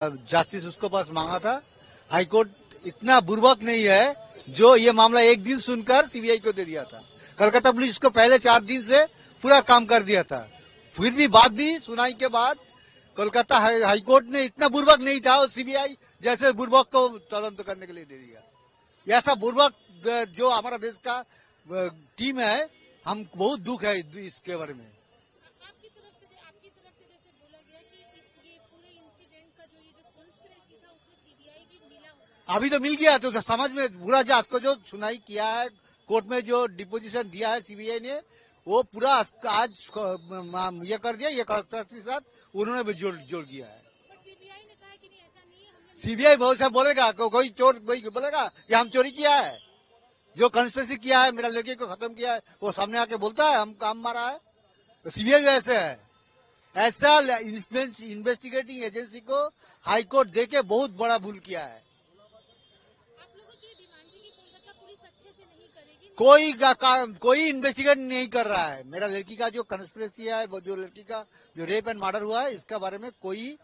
Justice उसको पास मांगा था। हाईकोर्ट इतना बुर्बक नहीं है जो ये मामला एक दिन सुनकर सीबीआई को दे दिया था। कलकत्ता पुलिस को पहले 4 दिन से पूरा काम कर दिया था। फिर भी बाद भी सुनाई के बाद कोलकाता हाईकोर्ट ने इतना बुर्बक नहीं था और सीबीआई जैसे बुर्बक को तदंत करने के लिए दे दिया। ऐसा बुर्बक जो हमारा देश का टीम है, हम बहुत दुख है इसके बारे में। आपकी तरफ से जैसे बोला गया कि ये पूरे इंसिडेंट का जो कॉन्स्पिरेसी था उसमें सीबीआई भी मिला होगा। अभी तो मिल गया तो समझ में पूरा जो आज को जो सुनाई किया है कोर्ट में, जो डिपोजिशन दिया है सीबीआई ने, वो पूरा आज ये कर दिया। ये के साथ उन्होंने भी जोड़ दिया है। पर सीबीआई ने कहा कि नहीं, ऐसा नहीं है। सीबीआई बहुत सा बोलेगा, कोई चोर कोई बोलेगा कि हम चोरी किया है, जो कंस्पिरेसी किया है, मेरा लड़के को खत्म किया है, वो सामने आके बोलता है हम काम मारा है। तो सीबीआई ऐसे है। ऐसा इन्वेस्टिगेटिंग एजेंसी को हाईकोर्ट देके बहुत बड़ा भूल किया है। आप लोगों की डिमांड थी कि कोलकाता पुलिस अच्छे से नहीं करेगी। कोई इन्वेस्टिगेट नहीं कर रहा है। मेरा लड़की का जो कंस्पिरेसी है, वो जो लड़की का जो रेप एंड मर्डर हुआ है, इसका बारे में कोई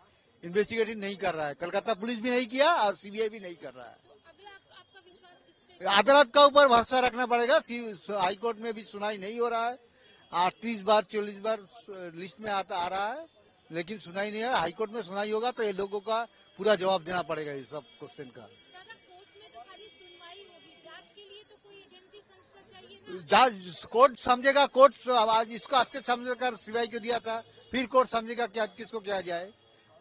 इन्वेस्टिगेटिंग नहीं कर रहा है। कलकत्ता पुलिस भी नहीं किया और सीबीआई भी नहीं कर रहा है। तो अगला आपका विश्वास किस पे? अदालत का ऊपर भरोसा रखना पड़ेगा। हाईकोर्ट में भी सुनाई नहीं हो रहा है। 38 बार 40 बार लिस्ट में आ रहा है, लेकिन सुनाई नहीं है। हाईकोर्ट में सुनाई होगा तो ये लोगों का पूरा जवाब देना पड़ेगा इस सब क्वेश्चन का। दादा, कोर्ट में तो खाली सुनवाई होगी, जांच के लिए तो कोई एजेंसी संस्था चाहिए ना। कोर्ट समझेगा। कोर्ट आज इसको आज से समझकर सीबीआई को दिया था, फिर कोर्ट समझेगा क्या किसको किया जाए।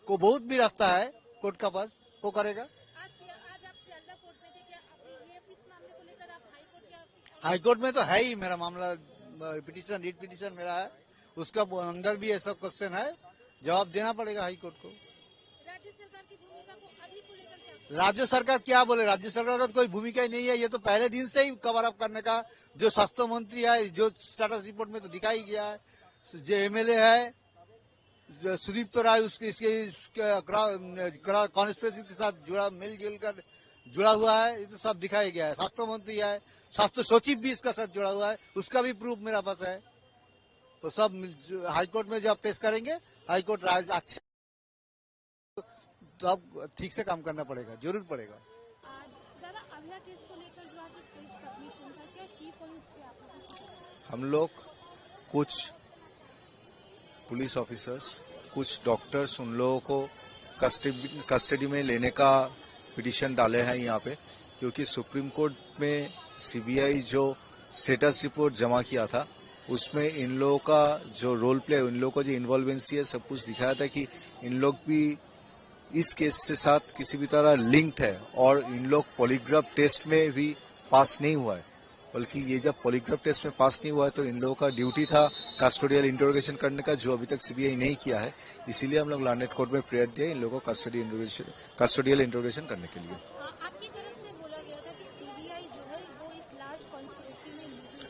को बहुत भी रास्ता है कोर्ट का पास, वो करेगा। आज आप सियालदा कोर्ट में थे, क्या ये इस मामले को लेकर आप हाईकोर्ट में तो है ही मेरा मामला, पिटीशन रीट पिटीशन मेरा है, उसका अंदर भी ऐसा क्वेश्चन है, जवाब देना पड़ेगा हाईकोर्ट को। राज्य सरकार की भूमिका को अभी को लेकर क्या? राज्य सरकार क्या बोले, राज्य सरकार का तो कोई भूमिका ही नहीं है। ये तो पहले दिन से ही कवर अप करने का जो स्वास्थ्य मंत्री है, जो स्टेटस रिपोर्ट में तो दिखा ही गया है। जो एमएलए है सुदीप्त राय, इसके कॉन्स्पिरेसी के साथ मिलजुल कर जुड़ा हुआ है, ये तो सब दिखाया गया है। स्वास्थ्य मंत्री है, स्वास्थ्य सचिव भी इसका साथ जुड़ा हुआ है, उसका भी प्रूफ मेरा पास है। तो सब हाईकोर्ट में जब पेश करेंगे, हाईकोर्ट अच्छे तो अब ठीक से काम करना पड़ेगा, जरूर पड़ेगा। दादा, अगला केस को लेकर जो आज फ्रेश सबमिशन था, क्या की पॉइंट्स थे आपके? हम लोग कुछ पुलिस ऑफिसर्स, कुछ डॉक्टर्स, उन लोगों को कस्टडी में लेने का पिटीशन डाले हैं यहाँ पे, क्योंकि सुप्रीम कोर्ट में सीबीआई जो स्टेटस रिपोर्ट जमा किया था उसमें इन लोगों का जो रोल प्ले, इन लोगों का जो इन्वॉल्वेंसी है, सब कुछ दिखाया था कि इन लोग भी इस केस से साथ किसी भी तरह लिंक्ड है। और इन लोग पॉलीग्राफ टेस्ट में भी पास नहीं हुआ है, बल्कि ये जब पॉलीग्राफ टेस्ट में पास नहीं हुआ है तो इन लोगों का ड्यूटी था कस्टोडियल इंटरोगेशन करने का, जो अभी तक सीबीआई नहीं किया है। इसीलिए हम लोग लैंडेड कोर्ट में प्रेयर दिए इन लोगों को कस्टोडियल इंटरोगेशन करने के लिए। आपकी तरफ से बोला गया था कि सीबीआई जो है वो इस लार्ज कॉन्स्पिरेसी में नहीं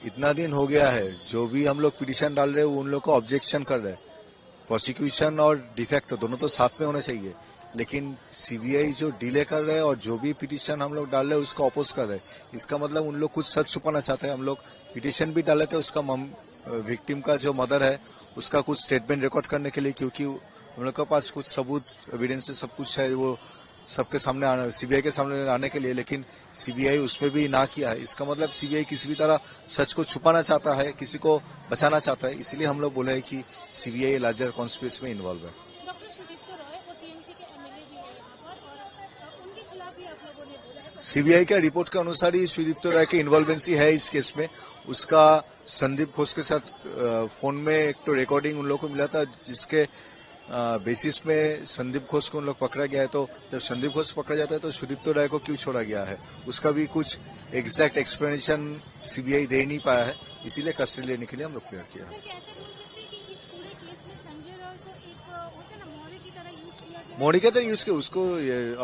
है। इतना दिन हो गया है, जो भी हम लोग पिटीशन डाल रहे हैं उन लोग को ऑब्जेक्शन कर रहे हैं। प्रोसिक्यूशन और डिफेक्ट दोनों तो साथ में होने चाहिए, लेकिन सीबीआई जो डिले कर रहे हैं और जो भी पिटीशन हम लोग डाल रहे हैं उसका अपोज कर रहे हैं। इसका मतलब उन लोग कुछ सच छुपाना चाहते हैं। हम लोग पिटीशन भी डाले थे उसका विक्टिम का जो मदर है उसका कुछ स्टेटमेंट रिकॉर्ड करने के लिए, क्योंकि हम लोग के पास कुछ सबूत एविडेंस सब कुछ है, वो सबके सामने सीबीआई के सामने आने के लिए, लेकिन सीबीआई उसमें भी ना किया है। इसका मतलब सीबीआई किसी भी तरह सच को छुपाना चाहता है, किसी को बचाना चाहता है। इसलिए हम लोग बोले हैं कि सीबीआई लार्जर कॉन्स्पिरेसी में इन्वॉल्व है। डॉक्टर सुदीप्त राय और टीएमसी के एमएलए भी है यहाँ पर, और उनके खिलाफ भी आप लोगों ने बोला है। सीबीआई के रिपोर्ट के अनुसार ही सुदीप्त राय की इन्वॉल्वेंसी है इस केस में। उसका संदीप घोष के साथ फोन में एक तो रिकॉर्डिंग उन लोगों को मिला था, जिसके बेसिस में संदीप घोष को उन लोग पकड़ा गया है। तो जब संदीप घोष पकड़ा जाता है तो सुदीप्त राय को क्यों छोड़ा गया है, उसका भी कुछ एग्जैक्ट एक्सप्लेनेशन सीबीआई दे नहीं पाया है। इसीलिए कस्टडी लेने के लिए हम लोग प्रेयर किया है। कैसे बोल सकते हैं कि इस पूरे केस में संजय राय को एक होता है ना, मोहरे की तरह यूज किया गया? मोड़ी के तरह यूज किया उसको।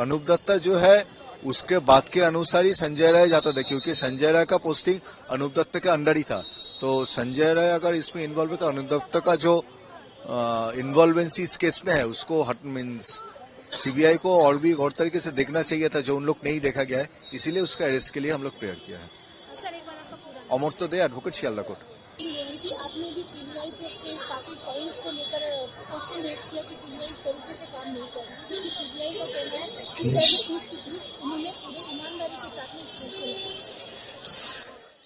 अनूप दत्ता जो है उसके बात के अनुसार ही संजय राय जाता था, क्योंकि संजय राय का पोस्टिंग अनूप दत्ता के अंडर ही था। तो संजय राय अगर इसमें इन्वॉल्व है तो अनूप दत्ता का जो इन्वॉल्वेंसी इस केस में है उसको मीन्स सीबीआई को और भी गौर तरीके से देखना चाहिए था, जो उन लोग नहीं देखा गया है। इसीलिए उसका अरेस्ट के लिए हम लोग प्रेयर किया है। सर, एक बार आपका पूरा अमर्त्य दे, एडवोकेट, सियालदा कोर्ट। आपने भी सीबीआई के काफी पॉइंट्स को लेकर क्वेश्चन रेस किया कि सीबीआई तरीके से काम नहीं कर रही, जबकि सीबीआई का कहना है सीबीआई ने पूछ चुकी, उन्होंने पूरे ईमानदारी के साथ में इस केस को लिया।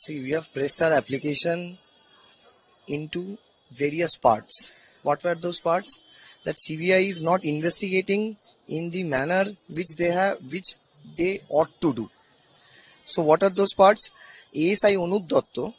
See, we have pressed our application into various parts. What were those parts? That CBI is not investigating in the manner which they ought to do. So what are those parts? ASI Anup Dotto,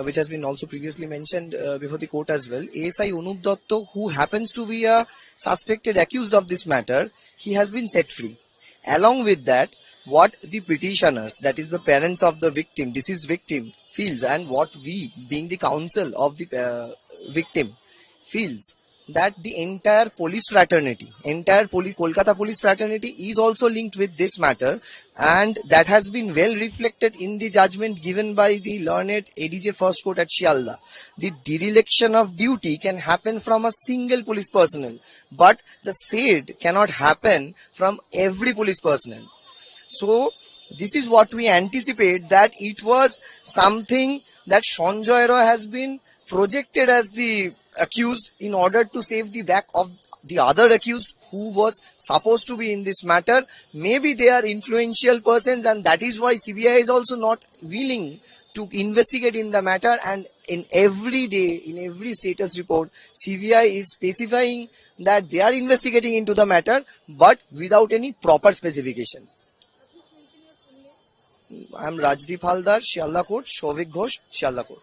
which has been also previously mentioned before the court as well. ASI Anup Dotto, who happens to be a suspected accused of this matter, he has been set free. Along with that, what the petitioners, that is the parents of the victim, deceased victim, feels, and what we, being the counsel of the victim, feels, that the entire police fraternity, Kolkata police fraternity is also linked with this matter, and that has been well reflected in the judgment given by the learned ADJ First Court at Shialda. The dereliction of duty can happen from a single police personnel, but the said cannot happen from every police personnel. So this is what we anticipate, that it was something that Sanjay Roy has been projected as the accused in order to save the back of the other accused who was supposed to be in this matter. Maybe they are influential persons, and that is why CBI is also not willing to investigate in the matter. And in every day, in every status report, CBI is specifying that they are investigating into the matter, but without any proper specification. I am Rajdeep Haldar, Shialda Court, Shovik Ghosh, Shialda Court.